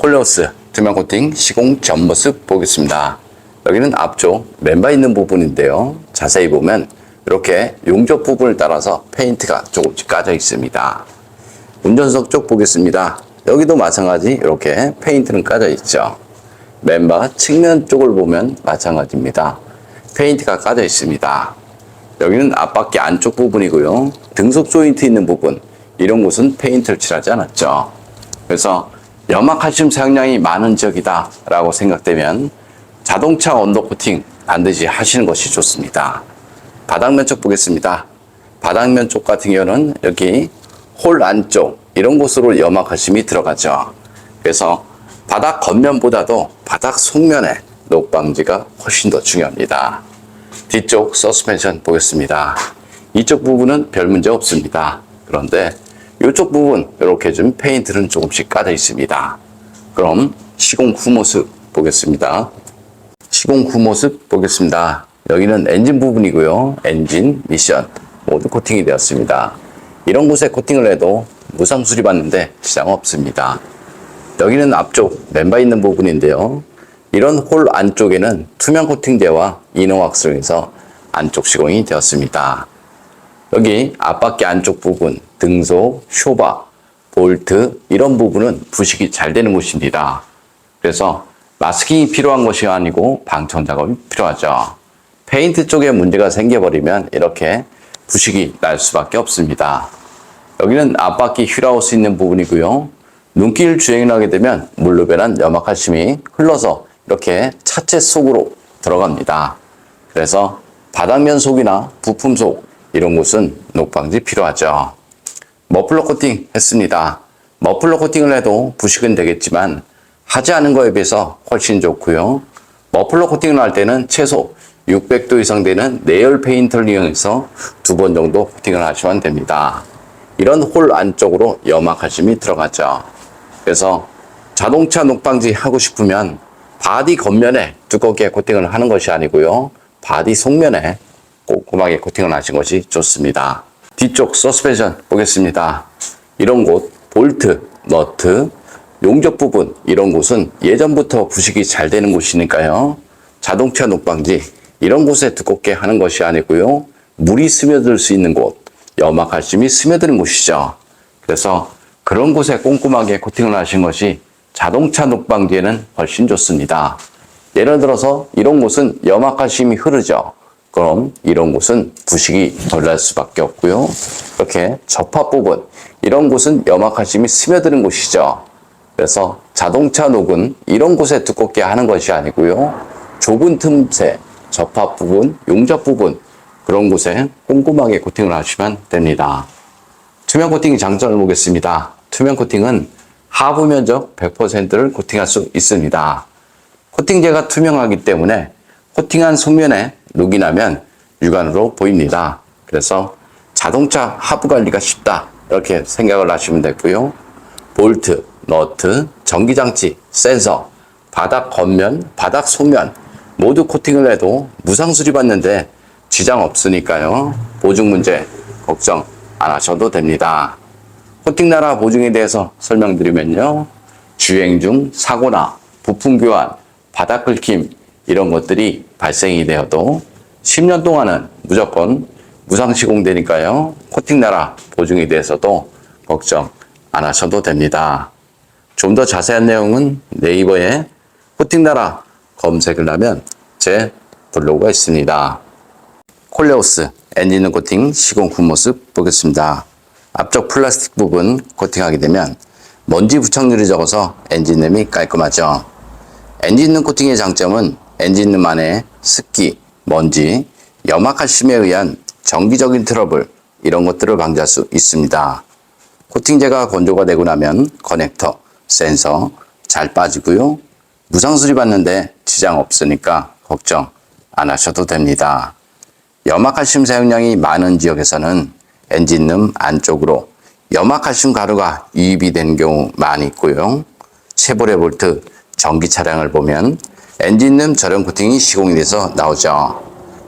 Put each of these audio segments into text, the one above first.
콜레오스 투명 코팅 시공 전 모습 보겠습니다. 여기는 앞쪽 멤버 있는 부분인데요. 자세히 보면 이렇게 용접 부분을 따라서 페인트가 조금씩 까져 있습니다. 운전석 쪽 보겠습니다. 여기도 마찬가지 이렇게 페인트는 까져 있죠. 멤버 측면 쪽을 보면 마찬가지입니다. 페인트가 까져 있습니다. 여기는 앞바퀴 안쪽 부분이고요. 등속 조인트 있는 부분, 이런 곳은 페인트를 칠하지 않았죠. 그래서 염화칼슘 사용량이 많은 지역이다 라고 생각되면 자동차 언더 코팅 반드시 하시는 것이 좋습니다. 바닥면 쪽 보겠습니다. 바닥면 쪽 같은 경우는 여기 홀 안쪽 이런 곳으로 염화칼슘이 들어가죠. 그래서 바닥 겉면보다도 바닥 속면에 녹방지가 훨씬 더 중요합니다. 뒤쪽 서스펜션 보겠습니다. 이쪽 부분은 별 문제 없습니다. 그런데 이쪽 부분 이렇게 좀 페인트는 조금씩 까져 있습니다. 그럼 시공 후 모습 보겠습니다. 시공 후 모습 보겠습니다. 여기는 엔진 부분이고요. 엔진, 미션 모두 코팅이 되었습니다. 이런 곳에 코팅을 해도 무상 수리받는데 지장 없습니다. 여기는 앞쪽 멤버 있는 부분인데요. 이런 홀 안쪽에는 투명 코팅제와 이너왁스를 해서 안쪽 시공이 되었습니다. 여기 앞바퀴 안쪽 부분, 등속, 쇼바, 볼트 이런 부분은 부식이 잘 되는 곳입니다. 그래서 마스킹이 필요한 것이 아니고 방청 작업이 필요하죠. 페인트 쪽에 문제가 생겨버리면 이렇게 부식이 날 수밖에 없습니다. 여기는 앞바퀴 휠하우스 있는 부분이고요. 눈길 주행을 하게 되면 물로 변한 염화칼슘이 흘러서 이렇게 차체 속으로 들어갑니다. 그래서 바닥면 속이나 부품 속 이런 곳은 녹방지 필요하죠. 머플러 코팅 했습니다. 머플러 코팅을 해도 부식은 되겠지만 하지 않은 거에 비해서 훨씬 좋고요. 머플러 코팅을 할 때는 최소 600도 이상 되는 내열 페인트를 이용해서 2번 정도 코팅을 하시면 됩니다. 이런 홀 안쪽으로 염화칼슘이 들어가죠. 그래서 자동차 녹방지 하고 싶으면 바디 겉면에 두껍게 코팅을 하는 것이 아니고요. 바디 속면에 꼼꼼하게 코팅을 하신 것이 좋습니다. 뒤쪽 서스펜션 보겠습니다. 이런 곳, 볼트, 너트, 용접 부분 이런 곳은 예전부터 부식이 잘 되는 곳이니까요. 자동차 녹방지 이런 곳에 두껍게 하는 것이 아니고요. 물이 스며들 수 있는 곳, 염화칼슘이 스며드는 곳이죠. 그래서 그런 곳에 꼼꼼하게 코팅을 하신 것이 자동차 녹방지에는 훨씬 좋습니다. 예를 들어서 이런 곳은 염화칼슘이 흐르죠. 그럼 이런 곳은 부식이 덜 날 수밖에 없고요. 이렇게 접합 부분, 이런 곳은 염화칼슘이 스며드는 곳이죠. 그래서 자동차 녹은 이런 곳에 두껍게 하는 것이 아니고요. 좁은 틈새, 접합 부분, 용접 부분 그런 곳에 꼼꼼하게 코팅을 하시면 됩니다. 투명 코팅 장점을 보겠습니다. 투명 코팅은 하부 면적 100%를 코팅할 수 있습니다. 코팅제가 투명하기 때문에 코팅한 속면에 녹이 나면 육안으로 보입니다. 그래서 자동차 하부 관리가 쉽다 이렇게 생각을 하시면 되고요. 볼트, 너트, 전기장치, 센서, 바닥 겉면, 바닥 속면 모두 코팅을 해도 무상 수리받는데 지장 없으니까요. 보증 문제 걱정 안 하셔도 됩니다. 코팅나라 보증에 대해서 설명드리면요. 주행 중 사고나 부품 교환, 바닥 긁힘 이런 것들이 발생이 되어도 10년 동안은 무조건 무상 시공되니까요. 코팅나라 보증에 대해서도 걱정 안 하셔도 됩니다. 좀 더 자세한 내용은 네이버에 코팅나라 검색을 하면 제 블로그가 있습니다. 콜레오스 엔진 코팅 시공 후 모습 보겠습니다. 앞쪽 플라스틱 부분 코팅하게 되면 먼지 부착률이 적어서 엔진룸이 깔끔하죠. 엔진룸 코팅의 장점은 엔진룸 안에 습기, 먼지, 염화칼슘에 의한 정기적인 트러블 이런 것들을 방지할 수 있습니다. 코팅제가 건조가 되고 나면 커넥터, 센서 잘 빠지고요. 무상 수리 받는데 지장 없으니까 걱정 안 하셔도 됩니다. 염화칼슘 사용량이 많은 지역에서는 엔진룸 안쪽으로 염화칼슘 가루가 유입이 되는 경우 많이 있고요. 쉐보레 볼트 전기 차량을 보면 엔진룸 저렴 코팅이 시공이 돼서 나오죠.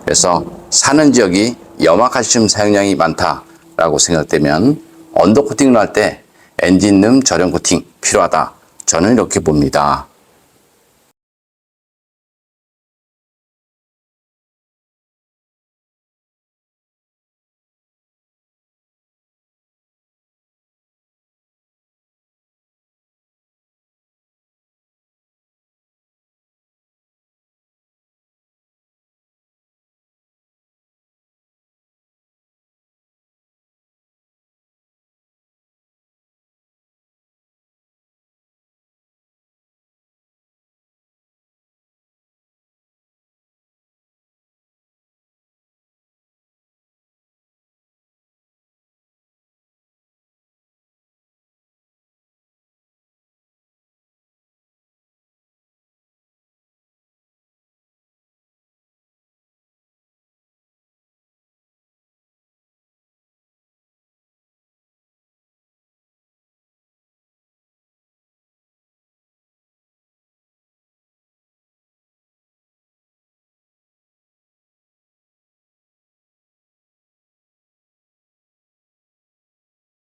그래서 사는 지역이 염화칼슘 사용량이 많다라고 생각되면 언더 코팅을 할 때 엔진룸 저렴 코팅 필요하다. 저는 이렇게 봅니다.